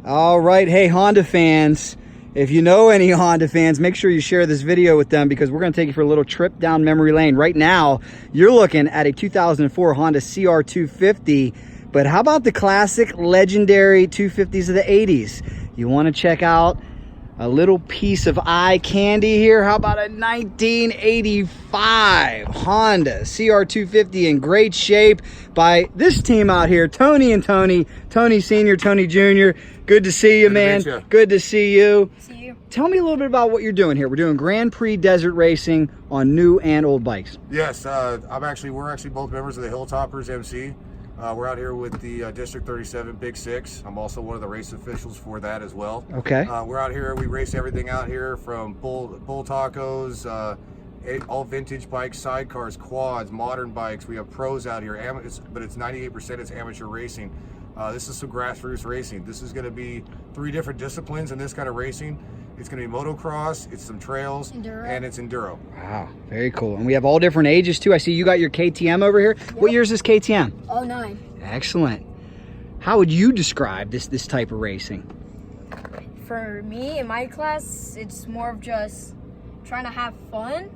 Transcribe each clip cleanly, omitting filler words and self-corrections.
All right. Hey, Honda fans. If you know any Honda fans, make sure you share this video with them because we're going to take you for a little trip down memory lane. Right now, you're looking at a 2004 Honda CR250. But how about the classic legendary 250s of the 80s? You want to check out a little piece of eye candy here? How about a 1985 Honda CR250 in great shape by this team out here, Tony and Tony. Tony Sr., Tony Jr. Good to see you, man. Good to see you. See you. Tell me a little bit about what you're doing here. We're doing Grand Prix desert racing on new and old bikes. Yes, we're actually both members of the Hilltoppers MC. We're out here with the District 37 Big Six. I'm also one of the race officials for that as well. Okay. We're out here, we race everything out here from bull tacos, all vintage bikes, sidecars, quads, modern bikes. We have pros out here, but it's 98% it's amateur racing. This is some grassroots racing. This is going to be 3 different disciplines in this kind of racing. It's going to be motocross, it's some trails, and it's enduro. Wow, very cool. And we have all different ages too. I see you got your KTM over here. Yep. What year is this KTM? 09. Excellent. How would you describe this type of racing? For me, in my class, it's more of just trying to have fun.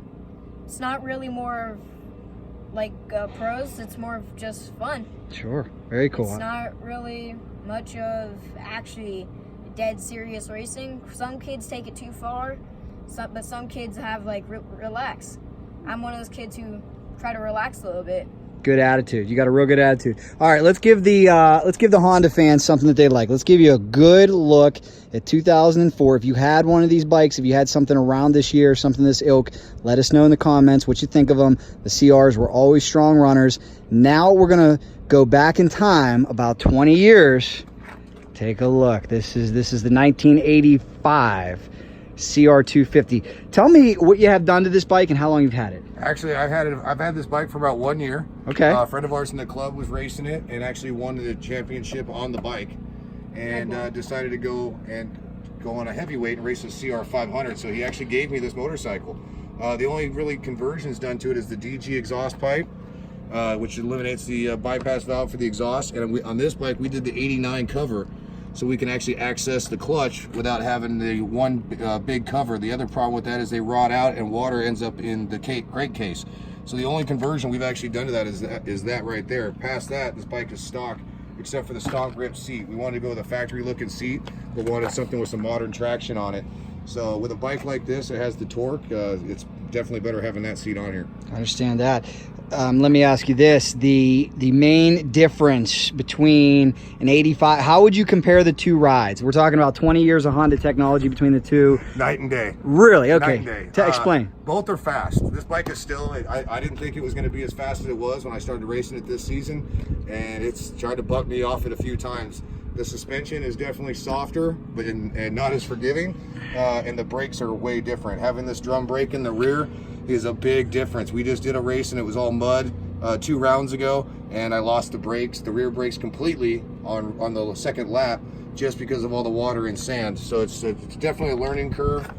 It's not really more of like pros, it's more of just fun. Sure, very cool. It's not really much of actually dead serious racing. Some kids take it too far, but some kids have like relax. I'm one of those kids who try to relax a little bit. Good attitude. You got a real good attitude. All right, let's give the Honda fans something that they like. Let's give you a good look at 2004. If you had one of these bikes, if you had something around this year, something this ilk, let us know in the comments what you think of them. The CRs were always strong runners. Now we're gonna go back in time about 20 years. Take a look. This is the 1985 CR250. Tell me what you have done to this bike and how long you've had it. Actually, I've had this bike for about 1 year. Okay. A friend of ours in the club was racing it and actually won the championship on the bike, and decided to go on a heavyweight and race a CR500. So he actually gave me this motorcycle. The only really conversions done to it is the DG exhaust pipe, which eliminates the bypass valve for the exhaust. And on this bike, we did the 89 cover, so we can actually access the clutch without having the one big cover. The other problem with that is they rot out and water ends up in the crankcase. So the only conversion we've actually done to that is that right there. Past that, this bike is stock, except for the stock grip seat. We wanted to go with a factory looking seat, but wanted something with some modern traction on it. So with a bike like this, it has the torque. It's definitely better having that seat on here. I understand that. Let me ask you this: the main difference between an 85. How would you compare the two rides? We're talking about 20 years of Honda technology between the two. Night and day. Really? Okay. Night and day. Explain. Both are fast. This bike is still. I didn't think it was going to be as fast as it was when I started racing it this season, and it's tried to buck me off it a few times. The suspension is definitely softer, but and not as forgiving, and the brakes are way different. Having this drum brake in the rear is a big difference. We just did a race and it was all mud 2 rounds ago, and I lost the brakes, the rear brakes completely on the second lap just because of all the water and sand. So it's definitely a learning curve,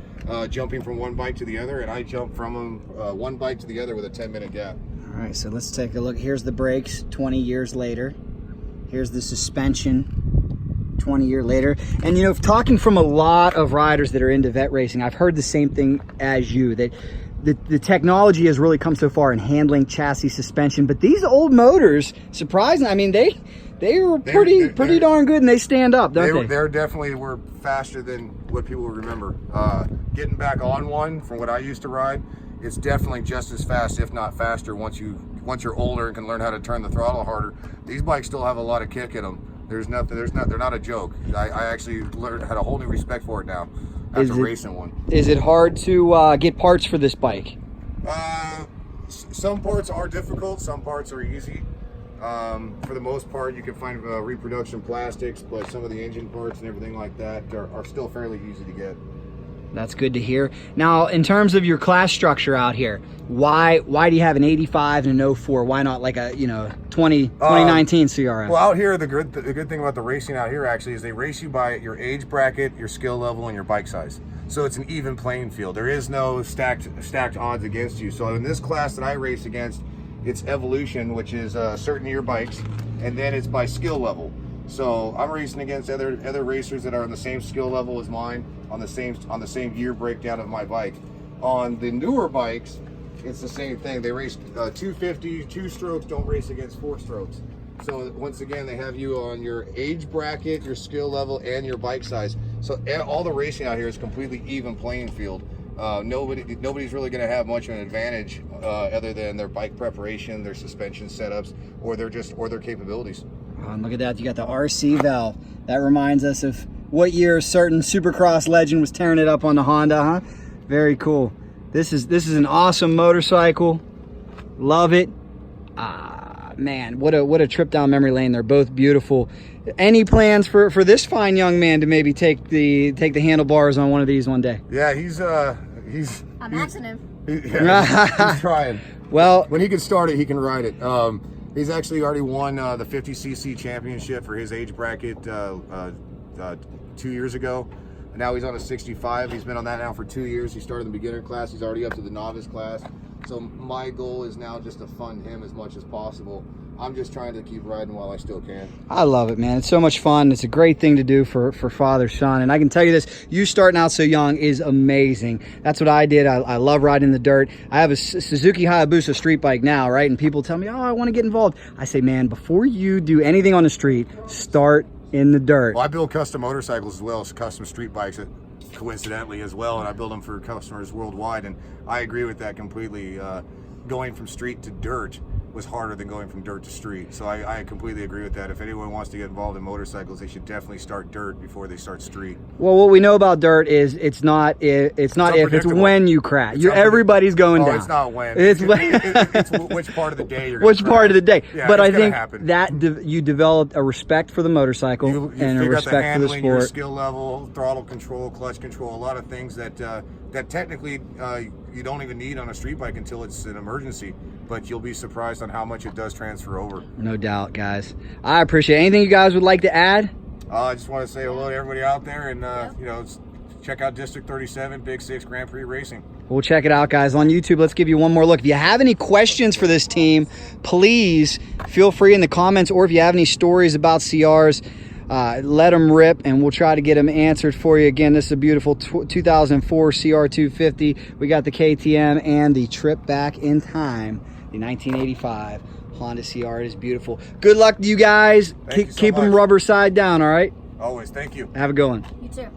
jumping from one bike to the other, and I jumped from one bike to the other with a 10-minute gap. All right, so let's take a look. Here's the brakes 20 years later. Here's the suspension 20 years later. And you know, talking from a lot of riders that are into vet racing, I've heard the same thing as you, that the technology has really come so far in handling chassis suspension, but these old motors, surprisingly, I mean, they were pretty darn good, and they stand up, don't they? They're definitely were faster than what people would remember. Getting back on one from what I used to ride, it's definitely just as fast, if not faster, once you're older and can learn how to turn the throttle harder. These bikes still have a lot of kick in them. They're not a joke. I actually had a whole new respect for it now after racing one. Is it hard to get parts for this bike? Some parts are difficult, some parts are easy. For the most part, you can find reproduction plastics, but some of the engine parts and everything like that are still fairly easy to get. That's good to hear. Now, in terms of your class structure out here, why do you have an 85 and an 04? Why not like a 2019 CRF? Well, out here, the good thing about the racing out here actually is they race you by your age bracket, your skill level, and your bike size. So it's an even playing field. There is no stacked odds against you. So in this class that I race against, it's evolution, which is certain year bikes, and then it's by skill level. So I'm racing against other racers that are on the same skill level as mine, on the same gear breakdown of my bike. On the newer bikes, it's the same thing. They race 250, 2 strokes, don't race against 4 strokes. So once again, they have you on your age bracket, your skill level, and your bike size. So all the racing out here is completely even playing field. Nobody's really going to have much of an advantage other than their bike preparation, their suspension setups, or their capabilities. And look at that, you got the RC valve. That reminds us of what year a certain Supercross legend was tearing it up on the Honda, huh? Very cool. This is an awesome motorcycle. Love it. Man, what a trip down memory lane. They're both beautiful. Any plans for this fine young man to maybe take the handlebars on one of these one day? Yeah, he's I'm asking him. He's trying. Well, when he can start it, he can ride it. He's actually already won the 50cc championship for his age bracket 2 years ago. And now he's on a 65. He's been on that now for 2 years. He started in the beginner class. He's already up to the novice class. So my goal is now just to fund him as much as possible. I'm just trying to keep riding while I still can. I love it, man. It's so much fun. It's a great thing to do for father-son. And I can tell you this, you starting out so young is amazing. That's what I did. I love riding in the dirt. I have a Suzuki Hayabusa street bike now, right? And people tell me, oh, I want to get involved. I say, man, before you do anything on the street, start in the dirt. Well, I build custom motorcycles as well as custom street bikes, coincidentally as well, and I build them for customers worldwide. And I agree with that completely. Going from street to dirt was harder than going from dirt to street. So I completely agree with that. If anyone wants to get involved in motorcycles, they should definitely start dirt before they start street. Well, what we know about dirt is it's not if, it's when you crash. Everybody's going down. It's not when. It's which part of the day you're which part of the day. Yeah, but I think that you developed a respect for the motorcycle you and a respect for the sport. Your skill level, throttle control, clutch control, a lot of things that that technically you don't even need on a street bike until it's an emergency. But you'll be surprised on how much it does transfer over. No doubt, guys. I appreciate it. Anything you guys would like to add? I just want to say hello to everybody out there, and you know, check out District 37 Big 6 Grand Prix Racing. We'll check it out, guys. On YouTube, let's give you one more look. If you have any questions for this team, please feel free in the comments, or if you have any stories about CRs, let them rip, and we'll try to get them answered for you. Again, this is a beautiful 2004 CR250. We got the KTM and the trip back in time, the 1985 Honda CR. It is beautiful. Good luck to you guys. Keep them rubber side down, all right? Always. Thank you. Have a good one. You too.